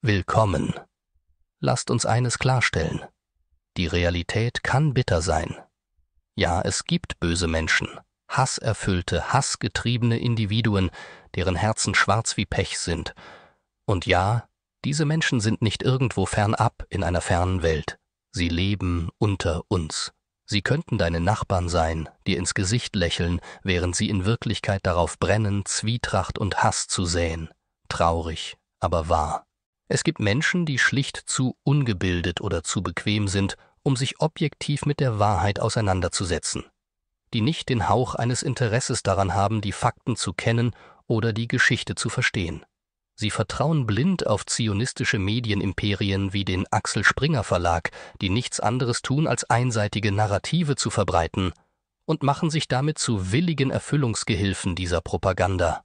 Willkommen. Lasst uns eines klarstellen. Die Realität kann bitter sein. Ja, es gibt böse Menschen, hasserfüllte, hassgetriebene Individuen, deren Herzen schwarz wie Pech sind. Und ja, diese Menschen sind nicht irgendwo fernab in einer fernen Welt. Sie leben unter uns. Sie könnten deine Nachbarn sein, dir ins Gesicht lächeln, während sie in Wirklichkeit darauf brennen, Zwietracht und Hass zu säen. Traurig, aber wahr. Es gibt Menschen, die schlicht zu ungebildet oder zu bequem sind, um sich objektiv mit der Wahrheit auseinanderzusetzen, die nicht den Hauch eines Interesses daran haben, die Fakten zu kennen oder die Geschichte zu verstehen. Sie vertrauen blind auf zionistische Medienimperien wie den Axel Springer Verlag, die nichts anderes tun, als einseitige Narrative zu verbreiten, und machen sich damit zu willigen Erfüllungsgehilfen dieser Propaganda.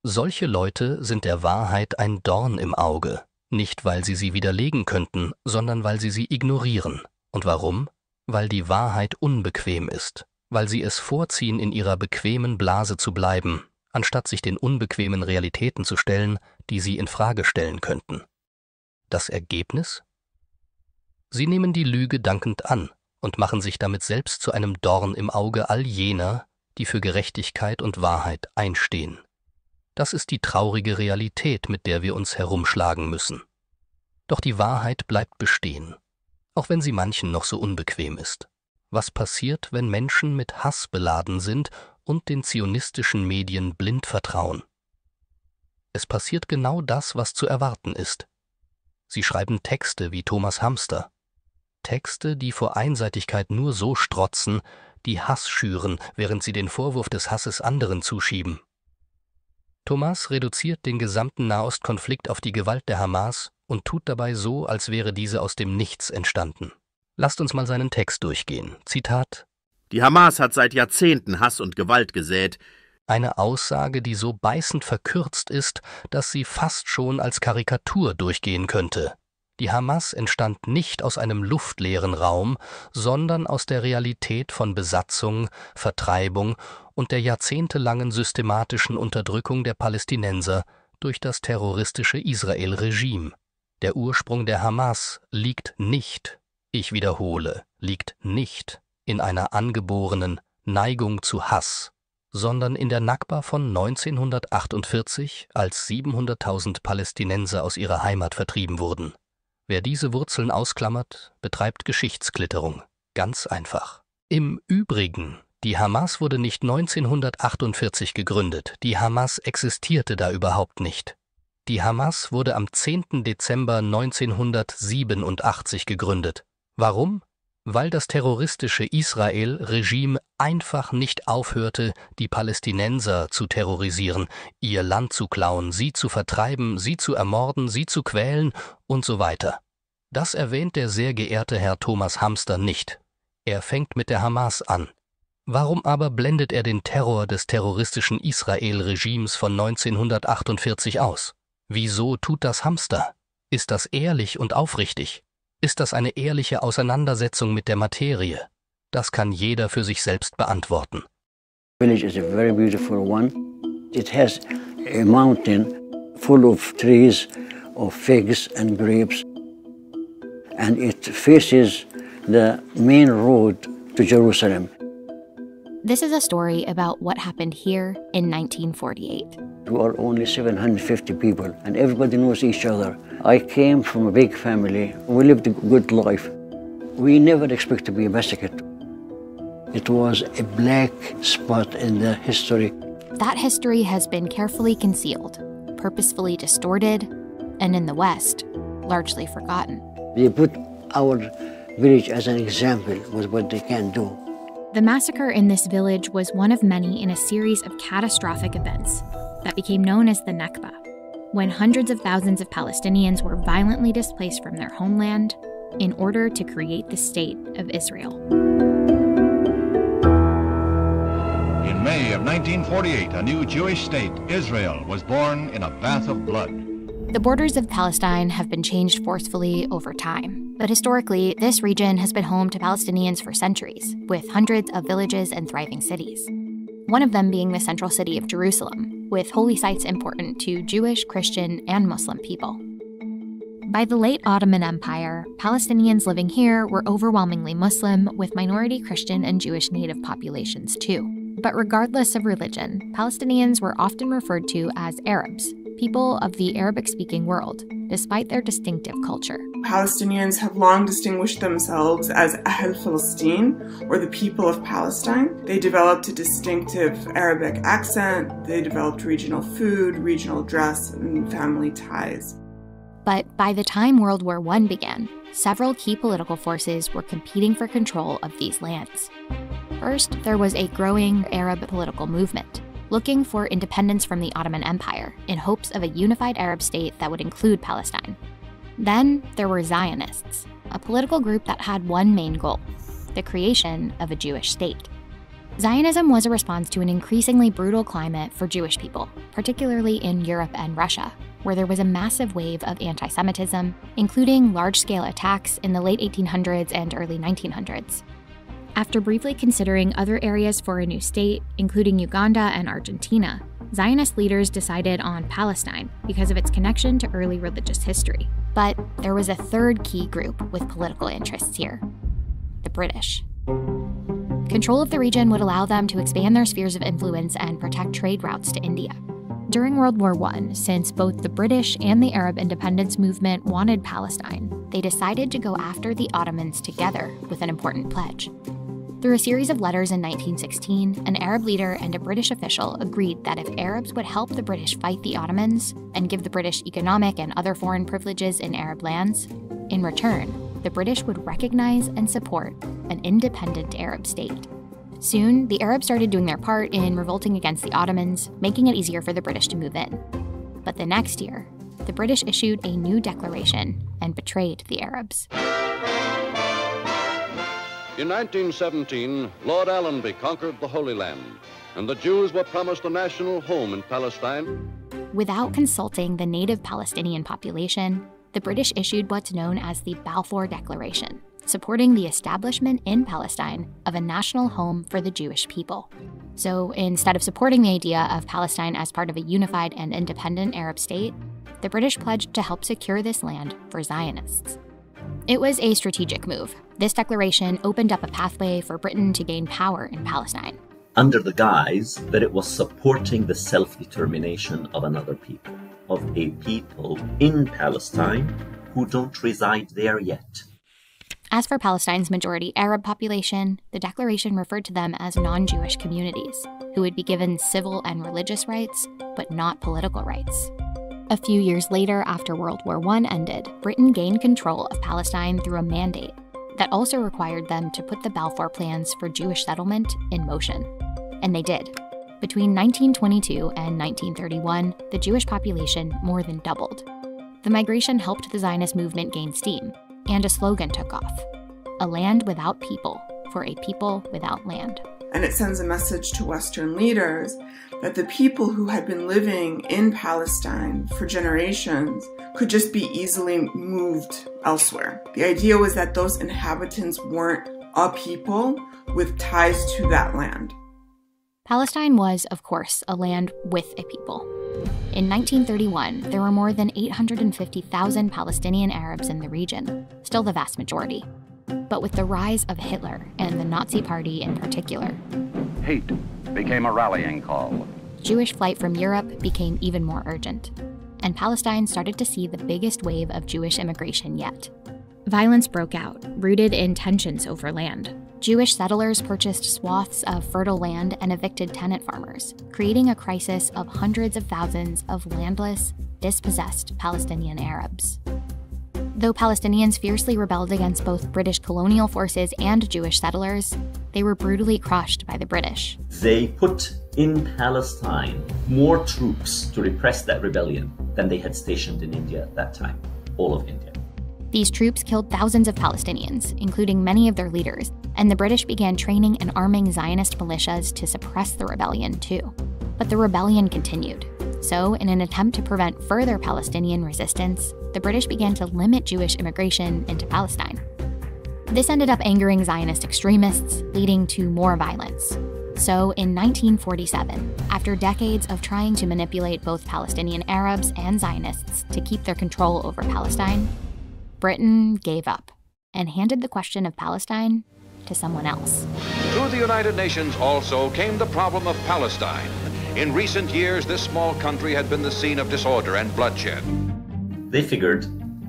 Solche Leute sind der Wahrheit ein Dorn im Auge, nicht weil sie widerlegen könnten, sondern weil sie ignorieren. Und warum? Weil die Wahrheit unbequem ist, weil sie es vorziehen, in ihrer bequemen Blase zu bleiben, anstatt sich den unbequemen Realitäten zu stellen, die sie in Frage stellen könnten. Das Ergebnis? Sie nehmen die Lüge dankend an und machen sich damit selbst zu einem Dorn im Auge all jener, die für Gerechtigkeit und Wahrheit einstehen. Das ist die traurige Realität, mit der wir uns herumschlagen müssen. Doch die Wahrheit bleibt bestehen, auch wenn sie manchen noch so unbequem ist. Was passiert, wenn Menschen mit Hass beladen sind und den zionistischen Medien blind vertrauen? Es passiert genau das, was zu erwarten ist. Sie schreiben Texte wie Thomas Hamster. Texte, die vor Einseitigkeit nur so strotzen, die Hass schüren, während sie den Vorwurf des Hasses anderen zuschieben. Thomas reduziert den gesamten Nahostkonflikt auf die Gewalt der Hamas und tut dabei so, als wäre diese aus dem Nichts entstanden. Lasst uns mal seinen Text durchgehen. Zitat: Die Hamas hat seit Jahrzehnten Hass und Gewalt gesät. Eine Aussage, die so beißend verkürzt ist, dass sie fast schon als Karikatur durchgehen könnte. Die Hamas entstand nicht aus einem luftleeren Raum, sondern aus der Realität von Besatzung, Vertreibung und der jahrzehntelangen systematischen Unterdrückung der Palästinenser durch das terroristische Israel-Regime. Der Ursprung der Hamas liegt nicht, ich wiederhole, liegt nicht in einer angeborenen Neigung zu Hass, sondern in der Nakba von 1948, als 700.000 Palästinenser aus ihrer Heimat vertrieben wurden. Wer diese Wurzeln ausklammert, betreibt Geschichtsklitterung. Ganz einfach. Im Übrigen, die Hamas wurde nicht 1948 gegründet. Die Hamas existierte da überhaupt nicht. Die Hamas wurde am 10. Dezember 1987 gegründet. Warum? Weil das terroristische Israel-Regime einfach nicht aufhörte, die Palästinenser zu terrorisieren, ihr Land zu klauen, sie zu vertreiben, sie zu ermorden, sie zu quälen und so weiter. Das erwähnt der sehr geehrte Herr Thomas Hamster nicht. Er fängt mit der Hamas an. Warum aber blendet er den Terror des terroristischen Israel-Regimes von 1948 aus? Wieso tut das Hamster? Ist das ehrlich und aufrichtig? Ist das eine ehrliche Auseinandersetzung mit der Materie? Das kann jeder für sich selbst beantworten. The village is a very beautiful one. It has a mountain full of trees, of figs and grapes, and it faces the main road to Jerusalem. This is a story about what happened here in 1948. We are only 750 people, and everybody knows each other. I came from a big family. We lived a good life. We never expect to be massacred. It was a black spot in the history. That history has been carefully concealed, purposefully distorted, and in the West, largely forgotten. They put our village as an example with what they can do. The massacre in this village was one of many in a series of catastrophic events that became known as the Nakba, when hundreds of thousands of Palestinians were violently displaced from their homeland in order to create the state of Israel. In May of 1948, a new Jewish state, Israel, was born in a bath of blood. The borders of Palestine have been changed forcefully over time, but historically, this region has been home to Palestinians for centuries, with hundreds of villages and thriving cities. One of them being the central city of Jerusalem, with holy sites important to Jewish, Christian, and Muslim people. By the late Ottoman Empire, Palestinians living here were overwhelmingly Muslim, with minority Christian and Jewish native populations too. But regardless of religion, Palestinians were often referred to as Arabs, people of the Arabic-speaking world, despite their distinctive culture. Palestinians have long distinguished themselves as Ahl Palestine, or the people of Palestine. They developed a distinctive Arabic accent, they developed regional food, regional dress, and family ties. But by the time World War I began, several key political forces were competing for control of these lands. First, there was a growing Arab political movement, looking for independence from the Ottoman Empire in hopes of a unified Arab state that would include Palestine. Then there were Zionists, a political group that had one main goal: the creation of a Jewish state. Zionism was a response to an increasingly brutal climate for Jewish people, particularly in Europe and Russia, where there was a massive wave of anti-Semitism, including large-scale attacks in the late 1800s and early 1900s. After briefly considering other areas for a new state, including Uganda and Argentina, Zionist leaders decided on Palestine because of its connection to early religious history. But there was a third key group with political interests here: the British. Control of the region would allow them to expand their spheres of influence and protect trade routes to India. During World War I, since both the British and the Arab independence movement wanted Palestine, they decided to go after the Ottomans together with an important pledge. Through a series of letters in 1916, an Arab leader and a British official agreed that if Arabs would help the British fight the Ottomans and give the British economic and other foreign privileges in Arab lands, in return, the British would recognize and support an independent Arab state. Soon, the Arabs started doing their part in revolting against the Ottomans, making it easier for the British to move in. But the next year, the British issued a new declaration and betrayed the Arabs. In 1917, Lord Allenby conquered the Holy Land, and the Jews were promised a national home in Palestine. Without consulting the native Palestinian population, the British issued what's known as the Balfour Declaration, supporting the establishment in Palestine of a national home for the Jewish people. So instead of supporting the idea of Palestine as part of a unified and independent Arab state, the British pledged to help secure this land for Zionists. It was a strategic move. This declaration opened up a pathway for Britain to gain power in Palestine, under the guise that it was supporting the self-determination of another people, of a people in Palestine who don't reside there yet. As for Palestine's majority Arab population, the declaration referred to them as non-Jewish communities, who would be given civil and religious rights, but not political rights. A few years later, after World War I ended, Britain gained control of Palestine through a mandate that also required them to put the Balfour plans for Jewish settlement in motion. And they did. Between 1922 and 1931, the Jewish population more than doubled. The migration helped the Zionist movement gain steam, and a slogan took off: a land without people for a people without land. And it sends a message to Western leaders that the people who had been living in Palestine for generations could just be easily moved elsewhere. The idea was that those inhabitants weren't a people with ties to that land. Palestine was, of course, a land with a people. In 1931, there were more than 850,000 Palestinian Arabs in the region, still the vast majority. But with the rise of Hitler and the Nazi Party in particular, Hate became a rallying call. Jewish flight from Europe became even more urgent, and Palestine started to see the biggest wave of Jewish immigration yet. Violence broke out, rooted in tensions over land. Jewish settlers purchased swaths of fertile land and evicted tenant farmers, creating a crisis of hundreds of thousands of landless, dispossessed Palestinian Arabs. Though Palestinians fiercely rebelled against both British colonial forces and Jewish settlers, they were brutally crushed by the British. They put in Palestine more troops to repress that rebellion than they had stationed in India at that time, all of India. These troops killed thousands of Palestinians, including many of their leaders, and the British began training and arming Zionist militias to suppress the rebellion too. But the rebellion continued. So, in an attempt to prevent further Palestinian resistance, the British began to limit Jewish immigration into Palestine. This ended up angering Zionist extremists, leading to more violence. So in 1947, after decades of trying to manipulate both Palestinian Arabs and Zionists to keep their control over Palestine, Britain gave up and handed the question of Palestine to someone else. To the United Nations also came the problem of Palestine. In recent years, this small country had been the scene of disorder and bloodshed. They figured,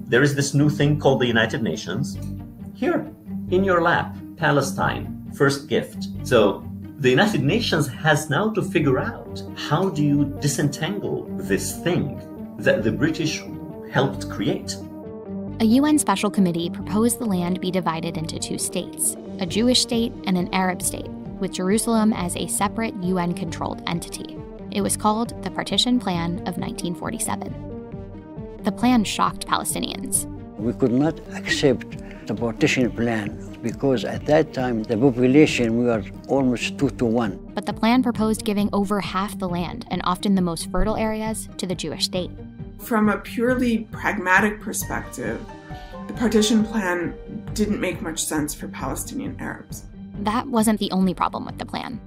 there is this new thing called the United Nations. Here, in your lap, Palestine, first gift. So the United Nations has now to figure out, how do you disentangle this thing that the British helped create? A UN special committee proposed the land be divided into two states, a Jewish state and an Arab state, with Jerusalem as a separate UN-controlled entity. It was called the Partition Plan of 1947. The plan shocked Palestinians. We could not accept the partition plan because at that time the population, we were almost 2-to-1. But the plan proposed giving over half the land, and often the most fertile areas, to the Jewish state. From a purely pragmatic perspective, the partition plan didn't make much sense for Palestinian Arabs. That wasn't the only problem with the plan.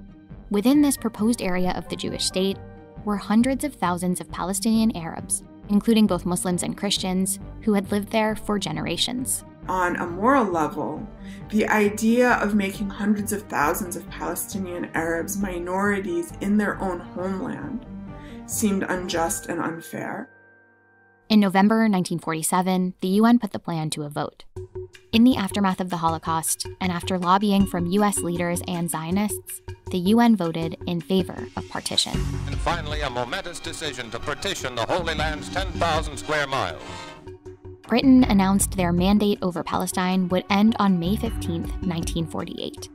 Within this proposed area of the Jewish state were hundreds of thousands of Palestinian Arabs, including both Muslims and Christians, who had lived there for generations. On a moral level, the idea of making hundreds of thousands of Palestinian Arabs minorities in their own homeland seemed unjust and unfair. In November 1947, the UN put the plan to a vote. In the aftermath of the Holocaust, and after lobbying from US leaders and Zionists, the UN voted in favor of partition. And finally, a momentous decision to partition the Holy Land's 10,000 square miles. Britain announced their mandate over Palestine would end on May 15, 1948,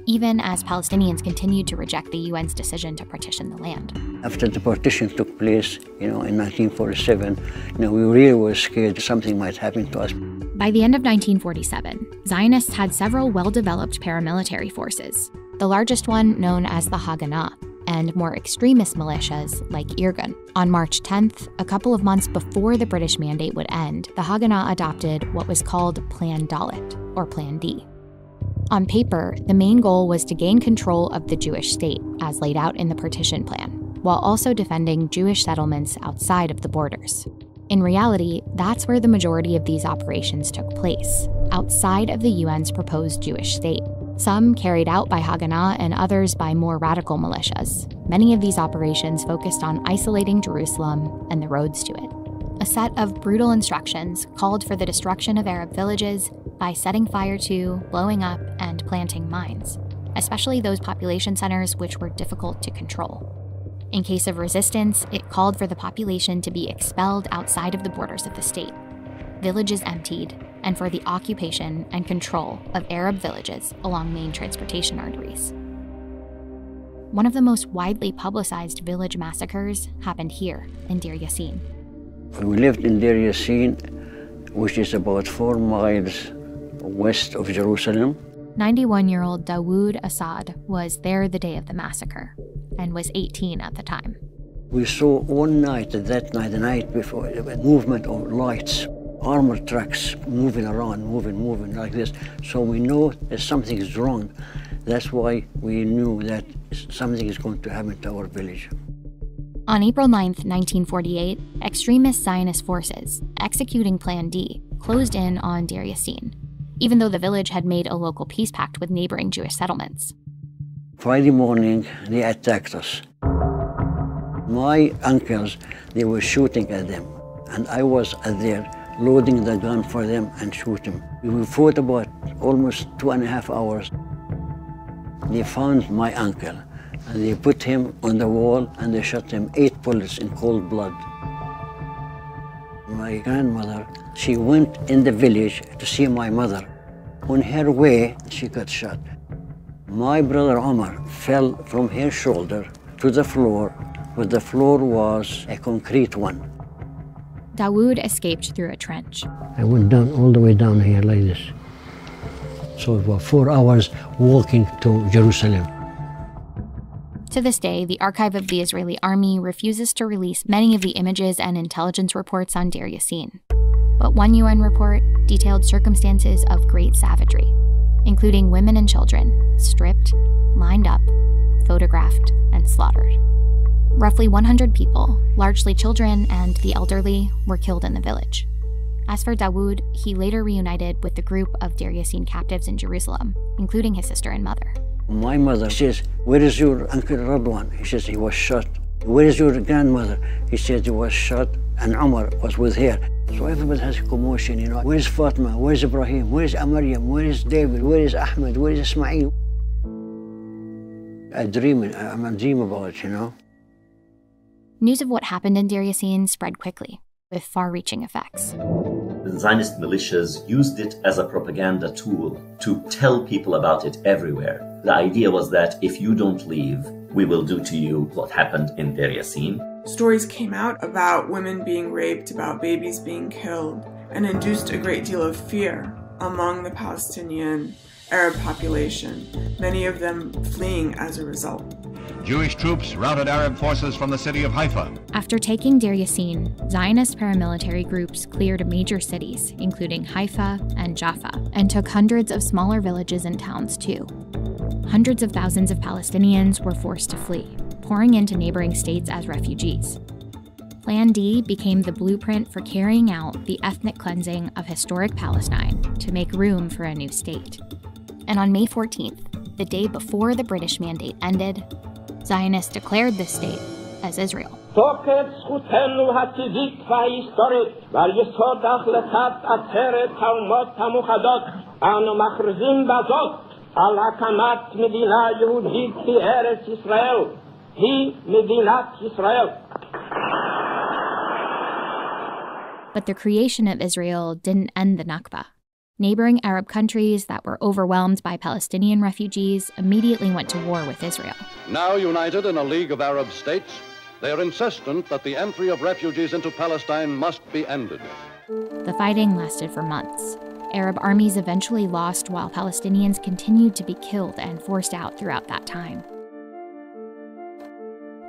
even as Palestinians continued to reject the UN's decision to partition the land. After the partition took place, in 1947, we really were scared something might happen to us. By the end of 1947, Zionists had several well-developed paramilitary forces, the largest one known as the Haganah, and more extremist militias like Irgun. On March 10th, a couple of months before the British mandate would end, the Haganah adopted what was called Plan Dalet, or Plan D. On paper, the main goal was to gain control of the Jewish state, as laid out in the partition plan, while also defending Jewish settlements outside of the borders. In reality, that's where the majority of these operations took place, outside of the UN's proposed Jewish state. Some carried out by Haganah and others by more radical militias. Many of these operations focused on isolating Jerusalem and the roads to it. A set of brutal instructions called for the destruction of Arab villages by setting fire to, blowing up, and planting mines, especially those population centers which were difficult to control. In case of resistance, it called for the population to be expelled outside of the borders of the state, villages emptied, and for the occupation and control of Arab villages along main transportation arteries. One of the most widely publicized village massacres happened here in Deir Yassin. We lived in Deir Yassin, which is about 4 miles west of Jerusalem. 91-year-old Dawood Assad was there the day of the massacre and was 18 at the time. We saw all night, that night, the night before, a movement of lights, armored trucks moving around, moving like this. So we know that something is wrong. That's why we knew that something is going to happen to our village. On April 9th, 1948, extremist Zionist forces, executing Plan D, closed in on Deir Yassin, even though the village had made a local peace pact with neighboring Jewish settlements. Friday morning, they attacked us. My uncles, they were shooting at them, and I was there loading the gun for them and shooting. We fought about almost 2.5 hours. They found my uncle, and they put him on the wall, and they shot him 8 bullets in cold blood. My grandmother, she went in the village to see my mother. On her way, she got shot. My brother Omar fell from her shoulder to the floor, but the floor was a concrete one. Dawood escaped through a trench. I went down all the way down here like this. So it was 4 hours walking to Jerusalem. To this day, the archive of the Israeli army refuses to release many of the images and intelligence reports on Deir Yassin. But one UN report detailed circumstances of great savagery, including women and children stripped, lined up, photographed, and slaughtered. Roughly 100 people, largely children and the elderly, were killed in the village. As for Dawood, he later reunited with the group of Deir Yassin captives in Jerusalem, including his sister and mother. My mother says, "Where is your Uncle Radwan?" He says, "He was shot." "Where is your grandmother?" He said, "He was shot, and Umar was with her." So everybody has a commotion, you know. Where is Fatima? Where is Ibrahim? Where is Maryam? Where is David? Where is Ahmed? Where is Ismail? I'm a dream about it, you know. News of what happened in Deir Yassin spread quickly, with far-reaching effects. The Zionist militias used it as a propaganda tool to tell people about it everywhere. The idea was that if you don't leave, we will do to you what happened in Deir Yassin. Stories came out about women being raped, about babies being killed, and induced a great deal of fear among the Palestinian Arab population, many of them fleeing as a result. Jewish troops routed Arab forces from the city of Haifa. After taking Deir Yassin, Zionist paramilitary groups cleared major cities, including Haifa and Jaffa, and took hundreds of smaller villages and towns too. Hundreds of thousands of Palestinians were forced to flee, pouring into neighboring states as refugees. Plan D became the blueprint for carrying out the ethnic cleansing of historic Palestine to make room for a new state. And on May 14th, the day before the British mandate ended, Zionists declared this state as Israel. But the creation of Israel didn't end the Nakba. Neighboring Arab countries that were overwhelmed by Palestinian refugees immediately went to war with Israel. Now united in a League of Arab States, they are insistent that the entry of refugees into Palestine must be ended. The fighting lasted for months. Arab armies eventually lost while Palestinians continued to be killed and forced out throughout that time.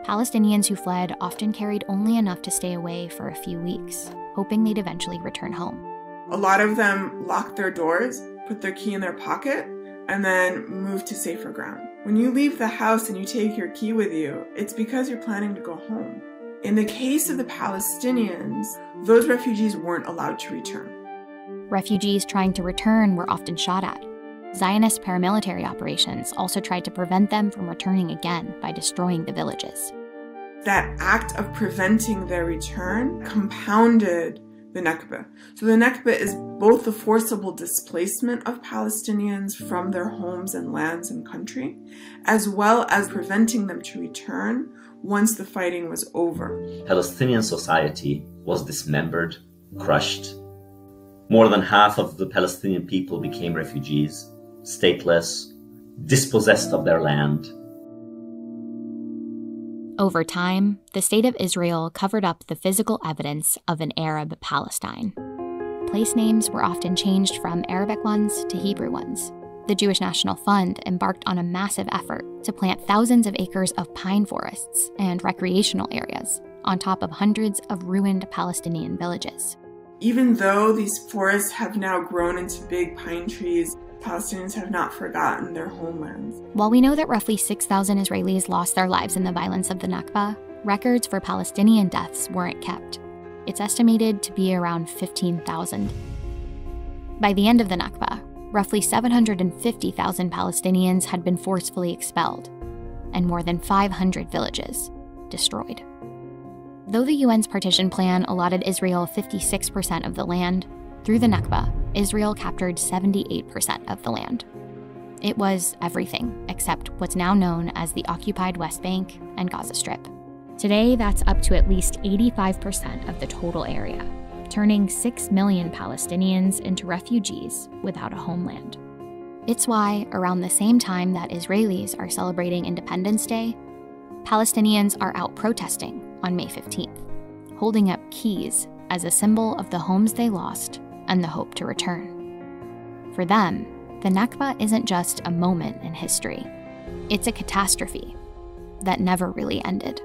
Palestinians who fled often carried only enough to stay away for a few weeks, hoping they'd eventually return home. A lot of them locked their doors, put their key in their pocket, and then moved to safer ground. When you leave the house and you take your key with you, it's because you're planning to go home. In the case of the Palestinians, those refugees weren't allowed to return. Refugees trying to return were often shot at. Zionist paramilitary operations also tried to prevent them from returning again by destroying the villages. That act of preventing their return compounded the Nakba. So the Nakba is both the forcible displacement of Palestinians from their homes and lands and country, as well as preventing them to return once the fighting was over. Palestinian society was dismembered, crushed. More than half of the Palestinian people became refugees, stateless, dispossessed of their land. Over time, the State of Israel covered up the physical evidence of an Arab Palestine. Place names were often changed from Arabic ones to Hebrew ones. The Jewish National Fund embarked on a massive effort to plant thousands of acres of pine forests and recreational areas on top of hundreds of ruined Palestinian villages. Even though these forests have now grown into big pine trees, Palestinians have not forgotten their homelands. While we know that roughly 6,000 Israelis lost their lives in the violence of the Nakba, records for Palestinian deaths weren't kept. It's estimated to be around 15,000. By the end of the Nakba, roughly 750,000 Palestinians had been forcefully expelled, and more than 500 villages destroyed. Though the UN's partition plan allotted Israel 56% of the land, through the Nakba, Israel captured 78% of the land. It was everything except what's now known as the occupied West Bank and Gaza Strip. Today, that's up to at least 85% of the total area, turning 6 million Palestinians into refugees without a homeland. It's why, around the same time that Israelis are celebrating Independence Day, Palestinians are out protesting on May 15th, holding up keys as a symbol of the homes they lost and the hope to return. For them, the Nakba isn't just a moment in history. It's a catastrophe that never really ended.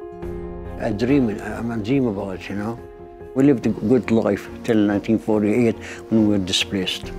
I'm a dream about it, you know. We lived a good life till 1948 when we were displaced.